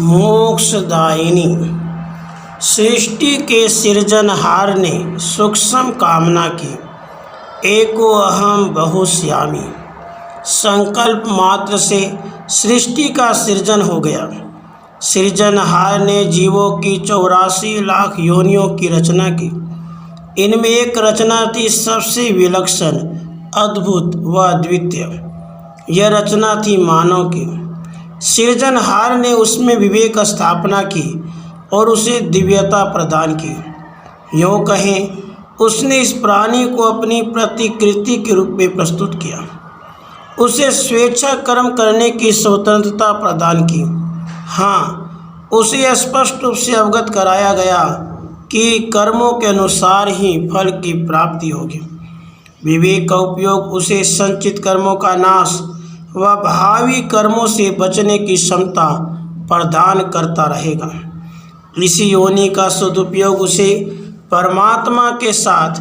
मोक्षदायिनी। सृष्टि के सृजनहार ने सूक्ष्म कामना की, एको अहम बहुश्यामी। संकल्प मात्र से सृष्टि का सृजन हो गया। सृजनहार ने जीवों की 84 लाख योनियों की रचना की। इनमें एक रचना थी सबसे विलक्षण, अद्भुत व अद्वितीय। यह रचना थी मानव की। सृजनहार ने उसमें विवेक स्थापना की और उसे दिव्यता प्रदान की। यूँ कहें, उसने इस प्राणी को अपनी प्रतिकृति के रूप में प्रस्तुत किया। उसे स्वेच्छा कर्म करने की स्वतंत्रता प्रदान की। हाँ, उसे स्पष्ट रूप से अवगत कराया गया कि कर्मों के अनुसार ही फल की प्राप्ति होगी। विवेक का उपयोग उसे संचित कर्मों का नाश व भावी कर्मों से बचने की क्षमता प्रदान करता रहेगा। इसी योनि का सदुपयोग उसे परमात्मा के साथ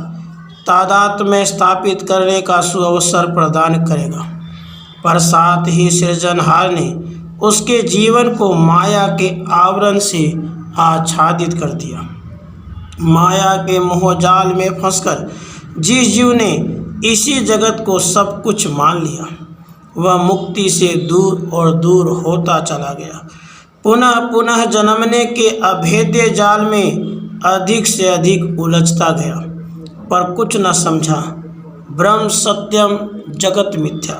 तादात्म्य में स्थापित करने का सुअवसर प्रदान करेगा। पर साथ ही सृजनहार ने उसके जीवन को माया के आवरण से आच्छादित कर दिया। माया के मोहजाल में फंसकर जिस जीव ने इसी जगत को सब कुछ मान लिया, वह मुक्ति से दूर और दूर होता चला गया। पुनः पुनः जन्मने के अभेद्य जाल में अधिक से अधिक उलझता गया, पर कुछ न समझा। ब्रह्म सत्यम, जगत मिथ्या।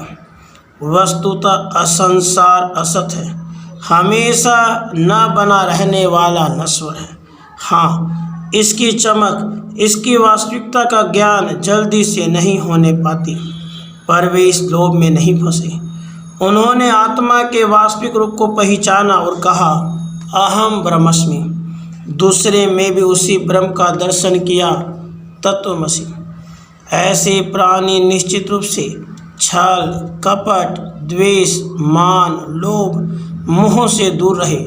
वस्तुतः असंसार असत है, हमेशा न बना रहने वाला नश्वर है। हाँ, इसकी चमक, इसकी वास्तविकता का ज्ञान जल्दी से नहीं होने पाती, पर वे इस लोभ में नहीं फंसे। उन्होंने आत्मा के वास्तविक रूप को पहचाना और कहा, अहम ब्रह्मस्मि। दूसरे में भी उसी ब्रह्म का दर्शन किया, तत्वमसि। ऐसे प्राणी निश्चित रूप से छल, कपट, द्वेष, मान, लोभ, मोह से दूर रहे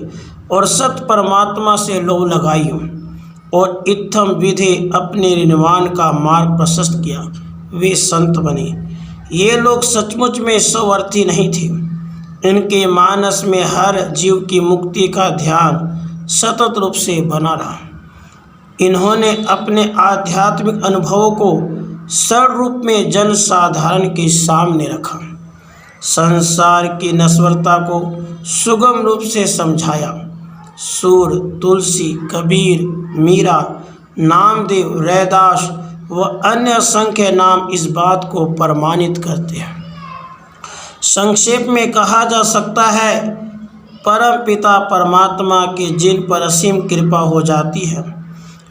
और सत परमात्मा से लोभ लगाइयों और इत्थम विधे अपने निर्वाण का मार्ग प्रशस्त किया। वे संत बने। ये लोग सचमुच में स्वार्थी नहीं थे। इनके मानस में हर जीव की मुक्ति का ध्यान सतत रूप से बना रहा। इन्होंने अपने आध्यात्मिक अनुभवों को सरल रूप में जन साधारण के सामने रखा। संसार की नश्वरता को सुगम रूप से समझाया। सूर, तुलसी, कबीर, मीरा, नामदेव, रैदास व अन्य असंख्य नाम इस बात को प्रमाणित करते हैं। संक्षेप में कहा जा सकता है, परम पिता परमात्मा की जिन पर असीम कृपा हो जाती है,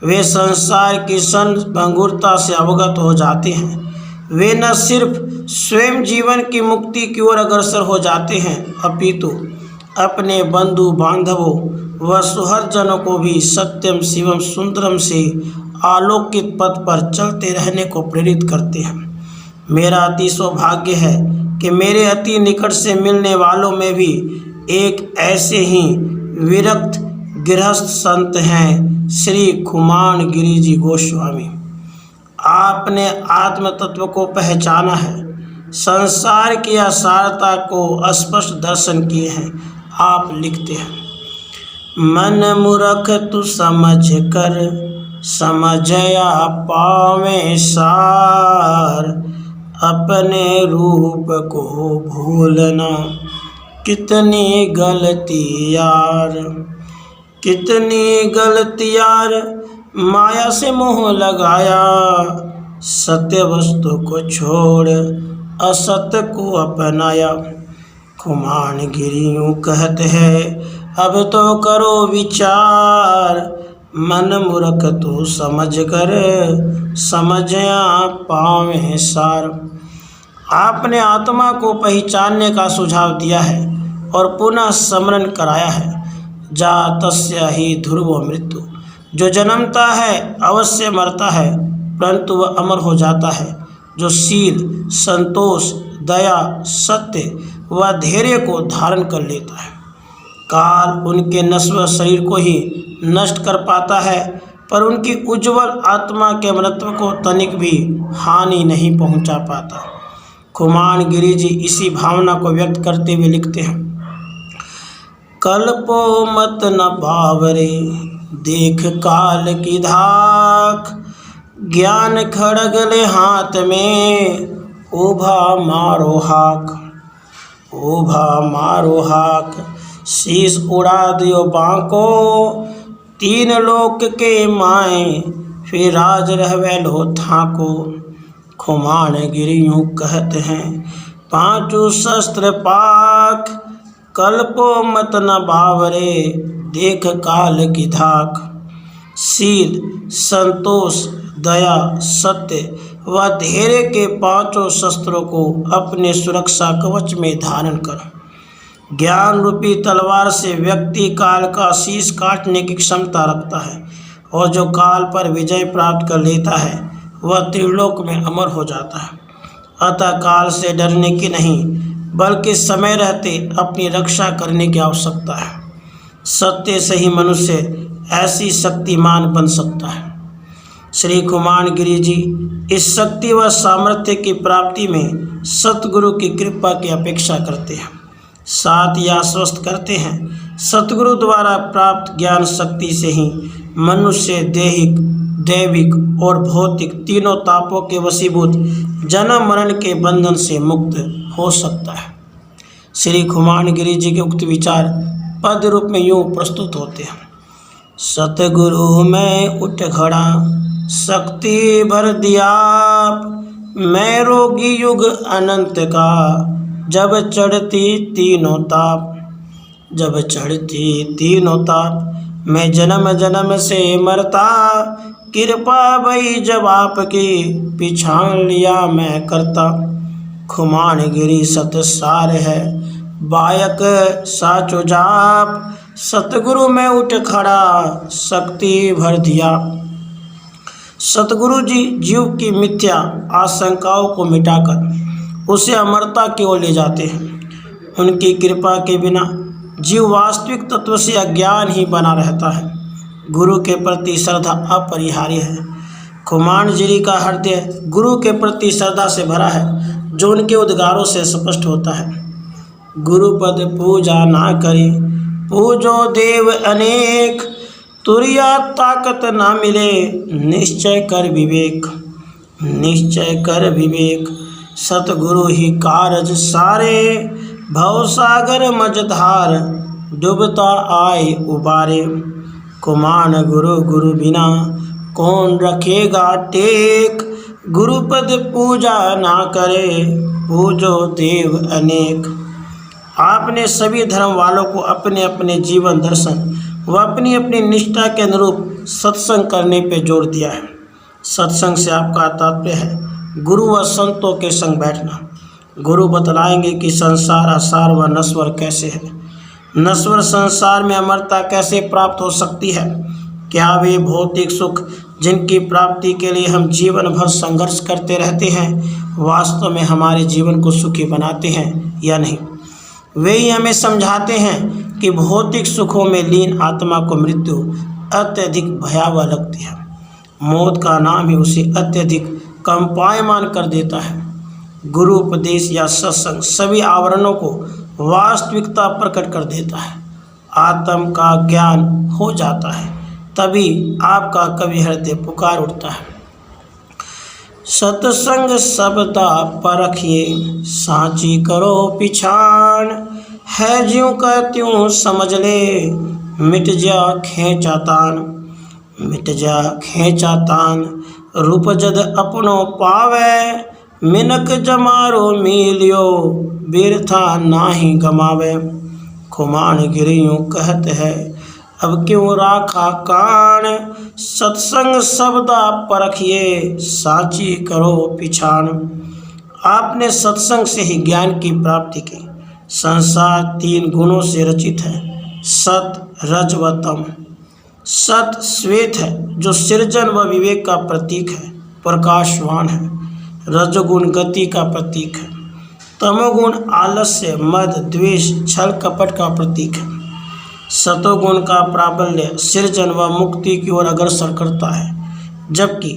वे संसार की संभंगुरता से अवगत हो जाते हैं। वे न सिर्फ स्वयं जीवन की मुक्ति की ओर अग्रसर हो जाते हैं, अपितु अपने बंधु बांधवों व सुहृदजनों को भी सत्यम शिवम सुंदरम से आलोकित पथ पर चलते रहने को प्रेरित करते हैं। मेरा अति सौभाग्य है कि मेरे अति निकट से मिलने वालों में भी एक ऐसे ही विरक्त गृहस्थ संत हैं, श्री खुमान गिरि जी गोस्वामी। आपने आत्म तत्व को पहचाना है, संसार की असारता को स्पष्ट दर्शन किए हैं। आप लिखते हैं, मन मूर्ख तू समझ कर समझया पावे सार, अपने रूप को भूलना कितनी गलती यार, कितनी गलती यार। माया से मोह लगाया, सत्य वस्तु को छोड़ असत्य को अपनाया। खुमान गिरि यूँ कहते हैं, अब तो करो विचार, मन मूर्ख तू समझ कर समझया पावे सार। आपने आत्मा को पहचानने का सुझाव दिया है और पुनः स्मरण कराया है, जातस्य ही ध्रुवो मृत्यु। जो जन्मता है अवश्य मरता है, परंतु वह अमर हो जाता है जो शील, संतोष, दया, सत्य व धैर्य को धारण कर लेता है। काल उनके नश्वर शरीर को ही नष्ट कर पाता है, पर उनकी उज्ज्वल आत्मा के अमरत्व को तनिक भी हानि नहीं पहुंचा पाता। खुमान गिरि जी इसी भावना को व्यक्त करते हुए लिखते हैं, कल्पो मत न बावरे, देख काल की धाक। ज्ञान खड़ग ले हाथ में, उभा मारो हाक। उभा मारो हाक, शीश उड़ा दियो बांको। तीन लोक के माए, फिर राज रहवे लो थाको। खुमान गिरी यूं कहते हैं, पांचों शस्त्र पाक। कल्पो मत न बावरे, देख काल की धाक। शील, संतोष, दया, सत्य व धैर्य के पांचों शस्त्रों को अपने सुरक्षा कवच में धारण कर। ज्ञान रूपी तलवार से व्यक्ति काल का शीश काटने की क्षमता रखता है, और जो काल पर विजय प्राप्त कर लेता है वह त्रिलोक में अमर हो जाता है। अतः काल से डरने की नहीं, बल्कि समय रहते अपनी रक्षा करने की आवश्यकता है। सत्य से ही मनुष्य ऐसी शक्तिमान बन सकता है। श्री खुमान गिरी जी इस शक्ति व सामर्थ्य की प्राप्ति में सतगुरु की कृपा की अपेक्षा करते हैं। साथ ही आश्वस्त करते हैं, सतगुरु द्वारा प्राप्त ज्ञान शक्ति से ही मनुष्य दैहिक, दैविक और भौतिक तीनों तापों के वशीभूत जन्म मरण के बंधन से मुक्त हो सकता है। श्री खुमान गिरी जी के उक्त विचार पद रूप में यूँ प्रस्तुत होते हैं। सतगुरु में उठ खड़ा, शक्ति भर दिया आप। मैं रोगी युग अनंत का, जब चढ़ती तीनों ताप। जब चढ़ती तीनों ताप, मैं जन्म जन्म से मरता। कृपा भई जब आपकी, पिछाड़ लिया मैं करता। खुमान गिरी सतसार है, बायक साचो जाप। सतगुरु में उठ खड़ा, शक्ति भर दिया। सतगुरु जी जीव की मिथ्या आशंकाओं को मिटाकर उसे अमरता की ओर ले जाते हैं। उनकी कृपा के बिना जीव वास्तविक तत्व से अज्ञान ही बना रहता है। गुरु के प्रति श्रद्धा अपरिहार्य है। खुमान गिरी का हृदय गुरु के प्रति श्रद्धा से भरा है, जो उनके उद्गारों से स्पष्ट होता है। गुरुपद पूजा ना करे, पूजो देव अनेक। तुरिया ताकत ना मिले, निश्चय कर विवेक। निश्चय कर विवेक, सतगुरु ही कारज सारे। भवसागर मझधार, डूबता आए उबारे। कुमान गुरु गुरु बिना, कौन रखेगा टेक। गुरुपद पूजा ना करे, पूजो देव अनेक। आपने सभी धर्म वालों को अपने अपने जीवन दर्शन व अपनी अपनी निष्ठा के अनुरूप सत्संग करने पे जोर दिया है। सत्संग से आपका तात्पर्य है गुरु व संतों के संग बैठना। गुरु बतलाएंगे कि संसार असार व नश्वर कैसे है, नश्वर संसार में अमरता कैसे प्राप्त हो सकती है। क्या वे भौतिक सुख जिनकी प्राप्ति के लिए हम जीवन भर संघर्ष करते रहते हैं, वास्तव में हमारे जीवन को सुखी बनाते हैं या नहीं। वे ही हमें समझाते हैं कि भौतिक सुखों में लीन आत्मा को मृत्यु अत्यधिक भयावह लगती है। मौत का नाम ही उसे अत्यधिक कंपायमान कर देता है। गुरु उपदेश या सत्संग सभी आवरणों को वास्तविकता प्रकट कर देता है। आत्म का ज्ञान हो जाता है, तभी आपका कवि हृदय पुकार उठता है। सत्संग शब्दा परखिए, साची करो पिछाण। है ज्यों का त्यों समझ ले, मिट जा खेचा तान। मिट जा खेचा तान, रूप जद अपनो पावे। मिनक जमारो मिलियो, बिरथा नाही गमावे। खुमान गिरी यूं कहत है, अब क्यों राखा कान। सत्संग शब्दा परखिए, साची करो पिछाण। आपने सत्संग से ही ज्ञान की प्राप्ति की। संसार तीन गुणों से रचित है, सत, रज व तम। सत श्वेत है, जो सृजन व विवेक का प्रतीक है, प्रकाशवान है। रजोगुण गति का प्रतीक है। तमोगुण आलस्य, मद, द्वेष, छल कपट का प्रतीक है। सतोगुण का प्राबल्य सृजन व मुक्ति की ओर अग्रसर करता है, जबकि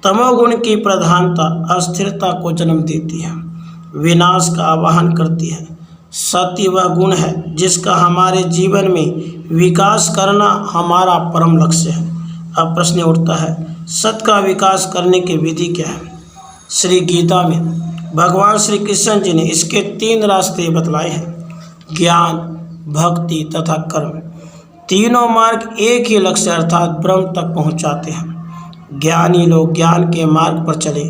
तमोगुण की प्रधानता अस्थिरता को जन्म देती है, विनाश का आवाहन करती है। सत्य वह गुण है जिसका हमारे जीवन में विकास करना हमारा परम लक्ष्य है। अब प्रश्न उठता है, सत्य का विकास करने की विधि क्या है? श्री गीता में भगवान श्री कृष्ण जी ने इसके 3 रास्ते बतलाए हैं, ज्ञान, भक्ति तथा कर्म। तीनों मार्ग एक ही लक्ष्य अर्थात ब्रह्म तक पहुंचाते हैं। ज्ञानी लोग ज्ञान के मार्ग पर चले,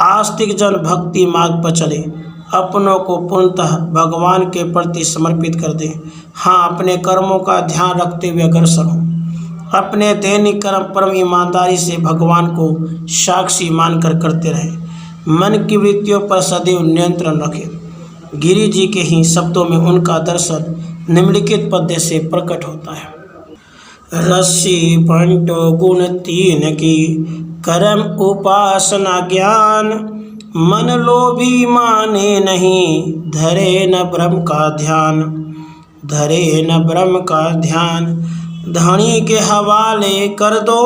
आस्तिक जन भक्ति मार्ग पर चले, अपनों को पूर्णतः भगवान के प्रति समर्पित कर दें। हाँ, अपने कर्मों का ध्यान रखते हुए अग्रसर हों। अपने दैनिक कर्म परम ईमानदारी से भगवान को साक्षी मानकर करते रहें। मन की वृत्तियों पर सदैव नियंत्रण रखें। गिरि जी के ही शब्दों में उनका दर्शन निम्नलिखित पद्य से प्रकट होता है। रस्सी बंटो गुण 3 की, कर्म उपासना ज्ञान। मन लोभी माने नहीं, धरे न ब्रह्म का ध्यान। धरे न ब्रह्म का ध्यान, धनी के हवाले कर दो।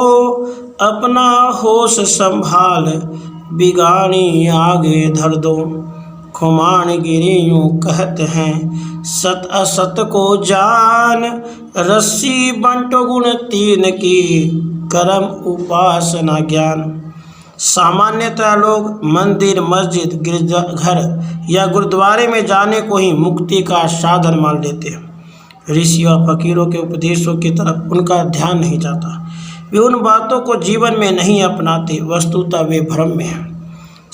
अपना होश संभाल, बिगाड़ी आगे धर दो। खुमान गिरी यूँ कहते हैं, सत असत को जान। रस्सी बंटो गुण 3 की, कर्म उपासना ज्ञान। सामान्यतः लोग मंदिर, मस्जिद, गिरजाघर या गुरुद्वारे में जाने को ही मुक्ति का साधन मान लेते हैं। ऋषियों फकीरों के उपदेशों की तरफ उनका ध्यान नहीं जाता। वे उन बातों को जीवन में नहीं अपनाते, वस्तुतः वे भ्रम में हैं।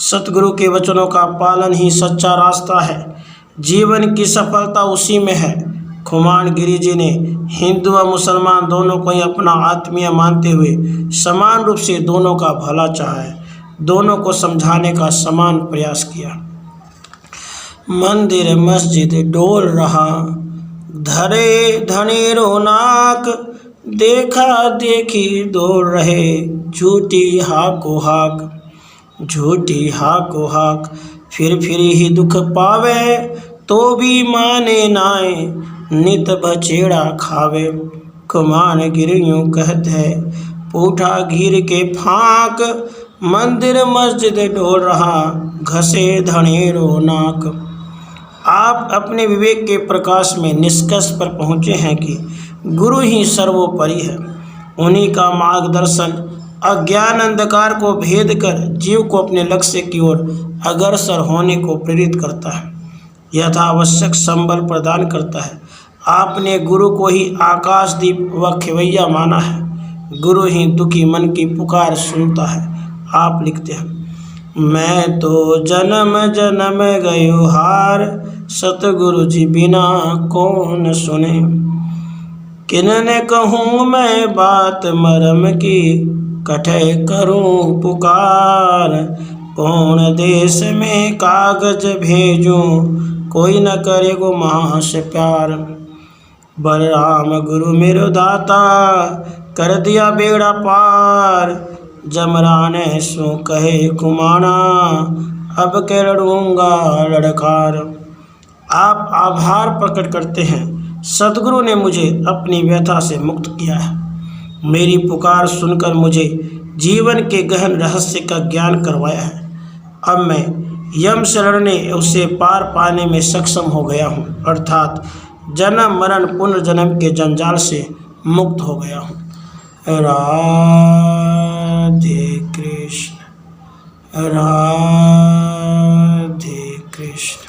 सतगुरु के वचनों का पालन ही सच्चा रास्ता है। जीवन की सफलता उसी में है। खुमान गिरि जी ने हिंदू व मुसलमान दोनों को ही अपना आत्मीय मानते हुए समान रूप से दोनों का भला चाहा है, दोनों को समझाने का समान प्रयास किया। मंदिर मस्जिद डोल रहा, धरे धनेरो नाक। देखा देखी दौड़ रहे, झूठी हाको हाक। झूठी हाको हाक, फिर ही दुख पावे। तो भी माने नाए, नित बचेड़ा खावे। खुमान गिरि यूँ कहते हैं, पूठा घीर के फाँक। मंदिर मस्जिद डोल रहा, घसे धनेरो नाक। आप अपने विवेक के प्रकाश में निष्कर्ष पर पहुँचे हैं कि गुरु ही सर्वोपरि है। उन्हीं का मार्गदर्शन अज्ञान अंधकार को भेद कर जीव को अपने लक्ष्य की ओर अग्रसर होने को प्रेरित करता है, यथावश्यक संबल प्रदान करता है। आपने गुरु को ही आकाशदीप व खेवैया माना है। गुरु ही दुखी मन की पुकार सुनता है। आप लिखते हैं, मैं तो जन्म जन्म गयो हार। सतगुरु जी बिना कौन सुने। किन्ने कहूँ मैं बात मरम की, कठै करूँ पुकार। कौन देश में कागज भेजूँ, कोई न करे गो माँ से प्यार। बलराम गुरु मेरो दाता, कर दिया बेड़ा पार। जमराने सो कहे कुमाना, अब के लड़ूंगा लड़कार। आप आभार प्रकट करते हैं, सद्गुरु ने मुझे अपनी व्यथा से मुक्त किया है। मेरी पुकार सुनकर मुझे जीवन के गहन रहस्य का ज्ञान करवाया है। अब मैं यम से लड़ने उसे पार पाने में सक्षम हो गया हूँ, अर्थात जन्म मरण पुनर्जन्म के जंजाल से मुक्त हो गया हूँ। राधे कृष्ण, राधे कृष्ण।